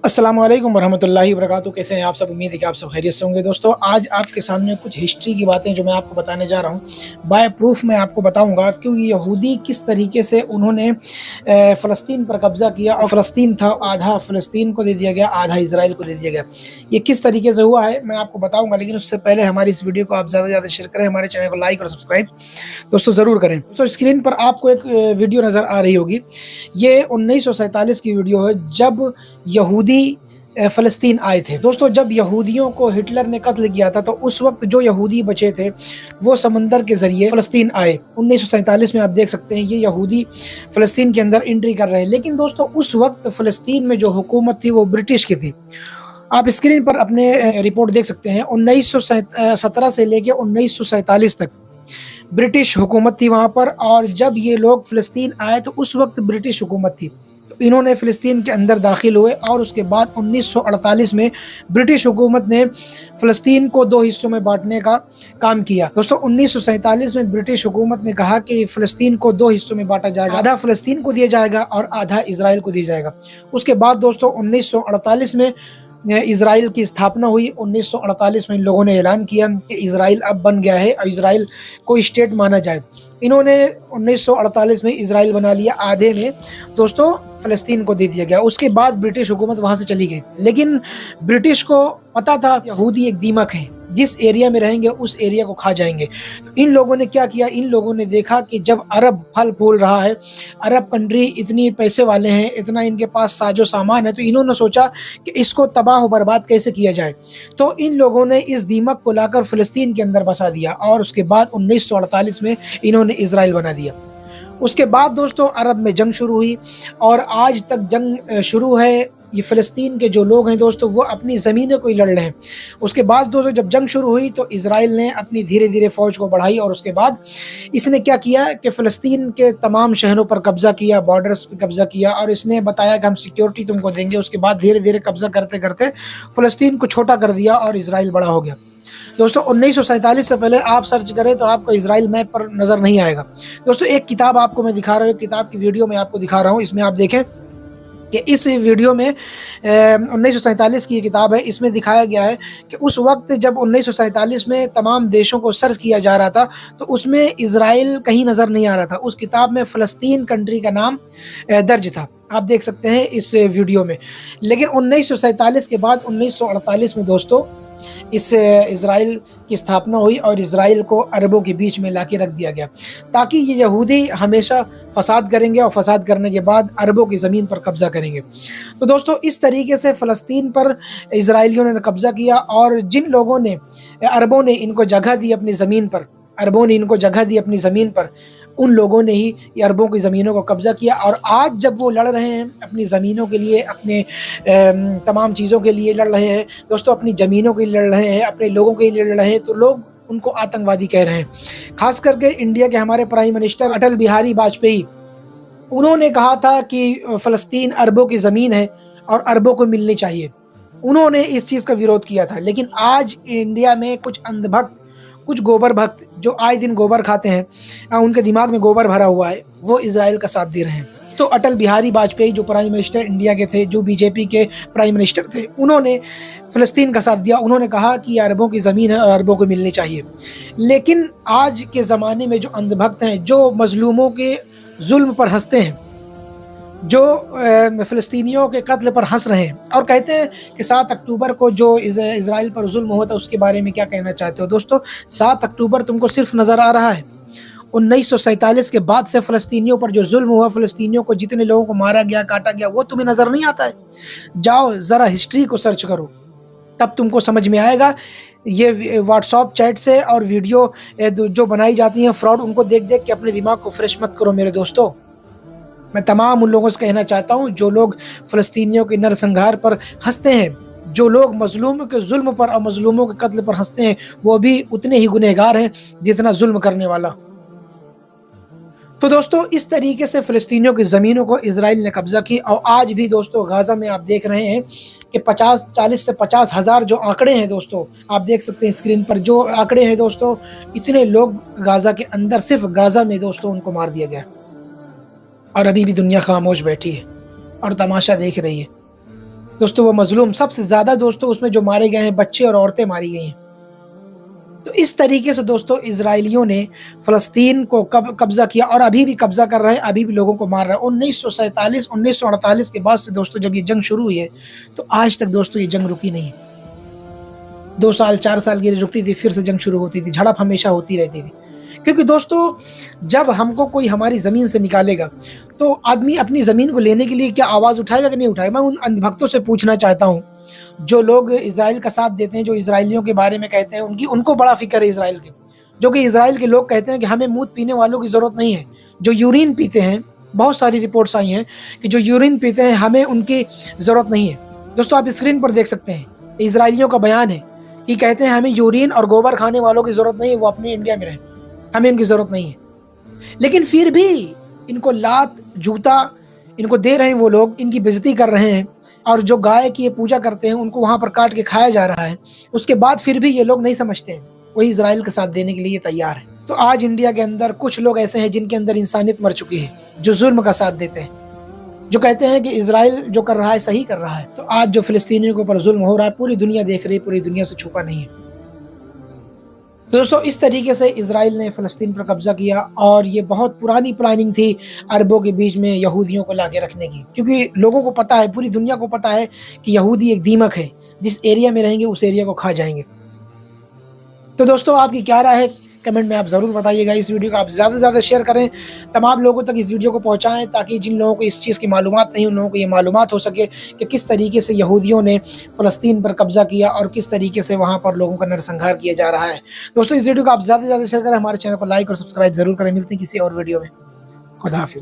अस्सलाम वालेकुम वरहमतुल्लाहि वबरकातुहू। कैसे हैं आप सब? उम्मीद है कि आप सब खैरियत से होंगे। दोस्तों, आज आपके सामने कुछ हिस्ट्री की बातें जो मैं आपको बताने जा रहा हूँ, बाय प्रूफ मैं आपको बताऊंगा कि यहूदी किस तरीके से उन्होंने फ़लस्तीन पर कब्ज़ा किया। और फ़लस्तीन था, आधा फ़लस्तीन को दे दिया गया, आधा इसराइल को दे दिया गया। ये किस तरीके से हुआ है मैं आपको बताऊँगा, लेकिन उससे पहले हमारी इस वीडियो को आप ज़्यादा से ज़्यादा शेयर करें, हमारे चैनल को लाइक और सब्सक्राइब दोस्तों ज़रूर करें। दोस्तों, स्क्रीन पर आपको एक वीडियो नज़र आ रही होगी। ये 1947 की वीडियो है, जब यहूदी फ़लस्तीन आए थे। दोस्तों, जब यहूदियों को हिटलर ने कत्ल किया था, तो उस वक्त जो यहूदी बचे थे वो समंदर के ज़रिए फ़लस्तीन आए। 1947 में आप देख सकते हैं ये यहूदी फ़लस्तीन के अंदर एंट्री कर रहे हैं। लेकिन दोस्तों, उस वक्त फ़लस्तीन में जो हुकूमत थी वो ब्रिटिश की थी। आप स्क्रीन पर अपने रिपोर्ट देख सकते हैं। 1917 से लेकर 1947 तक ब्रिटिश हुकूमत थी वहाँ पर। और जब ये लोग फ़लस्तीन आए तो उस वक्त ब्रिटिश हुकूमत थी, तो इन्होंने फ़लस्तीन के अंदर दाखिल हुए। और उसके बाद 1948 में ब्रिटिश हुकूमत ने फ़लस्तीन को दो हिस्सों में बांटने का काम किया। दोस्तों, 1947 में ब्रिटिश हुकूमत ने कहा कि फ़लस्तीन को दो हिस्सों में बांटा जाएगा, आधा फ़लस्तीन को दिया जाएगा और आधा इसराइल को दिया जाएगा। उसके बाद दोस्तों 1948 में इसराइल की स्थापना हुई। 1948 में इन लोगों ने ऐलान किया कि इसराइल अब बन गया है और इसराइल को स्टेट माना जाए। इन्होंने 1948 में इसराइल बना लिया, आधे में दोस्तों फ़लस्तीन को दे दिया गया। उसके बाद ब्रिटिश हुकूमत वहाँ से चली गई। लेकिन ब्रिटिश को पता था यहूदी एक दीमक है, जिस एरिया में रहेंगे उस एरिया को खा जाएंगे। तो इन लोगों ने क्या किया, इन लोगों ने देखा कि जब अरब फल फूल रहा है, अरब कंट्री इतनी पैसे वाले हैं, इतना इनके पास साजो सामान है, तो इन्होंने सोचा कि इसको तबाह बर्बाद कैसे किया जाए। तो इन लोगों ने इस दीमक को लाकर फ़लस्तीन के अंदर बसा दिया और उसके बाद 1948 में इन्होंने इसराइल बना दिया। उसके बाद दोस्तों अरब में जंग शुरू हुई और आज तक जंग शुरू है। ये फ़लस्तीन के जो लोग हैं दोस्तों वो अपनी ज़मीनों को ही लड़ रहे हैं। उसके बाद दोस्तों जब जंग शुरू हुई तो इसराइल ने अपनी धीरे धीरे फ़ौज को बढ़ाई और उसके बाद इसने क्या किया कि फ़लस्तीन के तमाम शहरों पर कब्ज़ा किया, बॉर्डर्स पर कब्ज़ा किया और इसने बताया कि हम सिक्योरिटी तुमको देंगे। उसके बाद धीरे धीरे कब्ज़ा करते करते फ़लस्तीन को छोटा कर दिया और इसराइल बड़ा हो गया। दोस्तों 1947 से पहले आप सर्च करें तो आपको इसराइल मैप पर नज़र नहीं आएगा। दोस्तों, एक किताब आपको मैं दिखा रहा हूँ, एक किताब की वीडियो मैं आपको दिखा रहा हूँ। इसमें आप देखें कि इस वीडियो में 1947 की किताब है। इसमें दिखाया गया है कि उस वक्त जब 1947 में तमाम देशों को सर्च किया जा रहा था तो उसमें इसराइल कहीं नज़र नहीं आ रहा था। उस किताब में फ़लस्तीन कंट्री का नाम दर्ज था, आप देख सकते हैं इस वीडियो में। लेकिन 1947 के बाद 1948 में दोस्तों इस इसराइल की स्थापना हुई और इसराइल को अरबों के बीच में लाके रख दिया गया, ताकि ये यहूदी हमेशा फसाद करेंगे और फसाद करने के बाद अरबों की ज़मीन पर कब्ज़ा करेंगे। तो दोस्तों इस तरीके से फ़लस्तीन पर इसराइलियों ने कब्ज़ा किया और जिन लोगों ने, अरबों ने इनको जगह दी अपनी ज़मीन पर, अरबों ने इनको जगह दी अपनी ज़मीन पर, उन लोगों ने ही ये अरबों की ज़मीनों को कब्ज़ा किया। और आज जब वो लड़ रहे हैं अपनी ज़मीनों के लिए, अपने तमाम चीज़ों के लिए लड़ रहे हैं दोस्तों, अपनी ज़मीनों के लिए लड़ रहे हैं, अपने लोगों के लिए लड़ रहे हैं, तो लोग उनको आतंकवादी कह रहे हैं। खास करके इंडिया के हमारे प्राइम मिनिस्टर अटल बिहारी वाजपेयी, उन्होंने कहा था कि फ़लस्तीन अरबों की ज़मीन है और अरबों को मिलनी चाहिए। उन्होंने इस चीज़ का विरोध किया था। लेकिन आज इंडिया में कुछ अंधभक्त, कुछ गोबर भक्त जो आए दिन गोबर खाते हैं, उनके दिमाग में गोबर भरा हुआ है, वो इसराइल का साथ दे रहे हैं। तो अटल बिहारी वाजपेयी जो प्राइम मिनिस्टर इंडिया के थे, जो बीजेपी के प्राइम मिनिस्टर थे, उन्होंने फ़लस्तीन का साथ दिया। उन्होंने कहा कि ये अरबों की ज़मीन है और अरबों को मिलनी चाहिए। लेकिन आज के ज़माने में जो अंधभक्त हैं, जो मज़लूमों के जुल्म पर हंसते हैं, जो फ़लस्तीनियों के कत्ल पर हंस रहे हैं और कहते हैं कि 7 अक्टूबर को जो इसराइल पर जुल्म हुआ था उसके बारे में क्या कहना चाहते हो। दोस्तों 7 अक्टूबर तुमको सिर्फ नज़र आ रहा है। 1947 के बाद से फ़लस्तीनियों पर जो जुल्म हुआ, फ़लस्तीनियों को जितने लोगों को मारा गया, काटा गया, वो तुम्हें नज़र नहीं आता है। जाओ ज़रा हिस्ट्री को सर्च करो, तब तुमको समझ में आएगा। ये व्हाट्सएप चैट से और वीडियो जो बनाई जाती हैं फ्रॉड, उनको देख देख के अपने दिमाग को फ्रेश मत करो मेरे दोस्तों। मैं तमाम उन लोगों से कहना चाहता हूँ जो लोग फ़लस्तीनियों के नरसंहार पर हंसते हैं, जो लोग मज़लूमों के जुल्म पर और मज़लूमों के कत्ल पर हंसते हैं, वो भी उतने ही गुनहगार हैं जितना जुल्म करने वाला। तो दोस्तों इस तरीके से फ़लस्तीनियों की ज़मीनों को इसराइल ने कब्ज़ा की। और आज भी दोस्तों गाज़ा में आप देख रहे हैं कि 40 से 50 हज़ार जो आंकड़े हैं दोस्तों, आप देख सकते हैं स्क्रीन पर जो आंकड़े हैं दोस्तों, इतने लोग गाज़ा के अंदर, सिर्फ गाज़ा में दोस्तों उनको मार दिया गया और अभी भी दुनिया खामोश बैठी है और तमाशा देख रही है। दोस्तों वो मजलूम सबसे ज्यादा दोस्तों उसमें जो मारे गए हैं बच्चे और औरतें मारी गई हैं। तो इस तरीके से दोस्तों इजराइलियों ने फलस्तीन को कब्जा किया और अभी भी कब्जा कर रहे हैं, अभी भी लोगों को मार रहे हैं। 1947 1948 के बाद से दोस्तों जब ये जंग शुरू हुई है तो आज तक दोस्तों ये जंग रुकी नहीं है। 2 साल 4 साल के लिए रुकती थी, फिर से जंग शुरू होती थी, झड़प हमेशा होती रहती थी। क्योंकि दोस्तों जब हमको कोई हमारी ज़मीन से निकालेगा तो आदमी अपनी ज़मीन को लेने के लिए क्या आवाज़ उठाएगा कि नहीं उठाएगा। मैं उन अंधभक्तों से पूछना चाहता हूँ जो लोग इजराइल का साथ देते हैं, जो इजराइलियों के बारे में कहते हैं, उनको बड़ा फिक्र है इजराइल के। जो कि इजराइल के लोग कहते हैं कि हमें मूत पीने वालों की ज़रूरत नहीं है, जो यूरिन पीते हैं, बहुत सारी रिपोर्ट्स आई हैं कि जो यूरिन पीते हैं हमें उनकी ज़रूरत नहीं है। दोस्तों आप स्क्रीन पर देख सकते हैं इजराइलियों का बयान है कि कहते हैं हमें यूरिन और गोबर खाने वालों की ज़रूरत नहीं है, वो अपने इंडिया में रहें, हमें इनकी ज़रूरत नहीं है। लेकिन फिर भी इनको लात जूता इनको दे रहे हैं, वो लोग इनकी बेइज्जती कर रहे हैं और जो गाय की ये पूजा करते हैं उनको वहाँ पर काट के खाया जा रहा है। उसके बाद फिर भी ये लोग नहीं समझते हैं, वही इजराइल के साथ देने के लिए तैयार है। तो आज इंडिया के अंदर कुछ लोग ऐसे हैं जिनके अंदर इंसानियत मर चुकी है, जो जुल्म का साथ देते हैं, जो कहते हैं कि इजराइल जो कर रहा है सही कर रहा है। तो आज जो फिलिस्तीनियों के ऊपर जुल्म हो रहा है पूरी दुनिया देख रही है, पूरी दुनिया से छुपा नहीं है। दोस्तों इस तरीके से इजराइल ने फ़लस्तीन पर कब्जा किया और ये बहुत पुरानी प्लानिंग थी अरबों के बीच में यहूदियों को लाके रखने की, क्योंकि लोगों को पता है, पूरी दुनिया को पता है कि यहूदी एक दीमक है, जिस एरिया में रहेंगे उस एरिया को खा जाएंगे। तो दोस्तों आपकी क्या राय है कमेंट में आप ज़रूर बताइएगा। इस वीडियो को आप ज़्यादा से ज़्यादा शेयर करें, तमाम लोगों तक इस वीडियो को पहुंचाएं, ताकि जिन लोगों को इस चीज़ की मालूमात नहीं उन लोगों को ये मालूमात हो सके कि किस तरीके से यहूदियों ने फ़लस्तीन पर कब्जा किया और किस तरीके से वहाँ पर लोगों का नरसंहार किया जा रहा है। दोस्तों इस वीडियो को आप ज़्यादा से ज़्यादा शेयर करें, हमारे चैनल को लाइक और सब्सक्राइब ज़रूर करें। मिलते हैं किसी और वीडियो में। खुदा हाफिज़।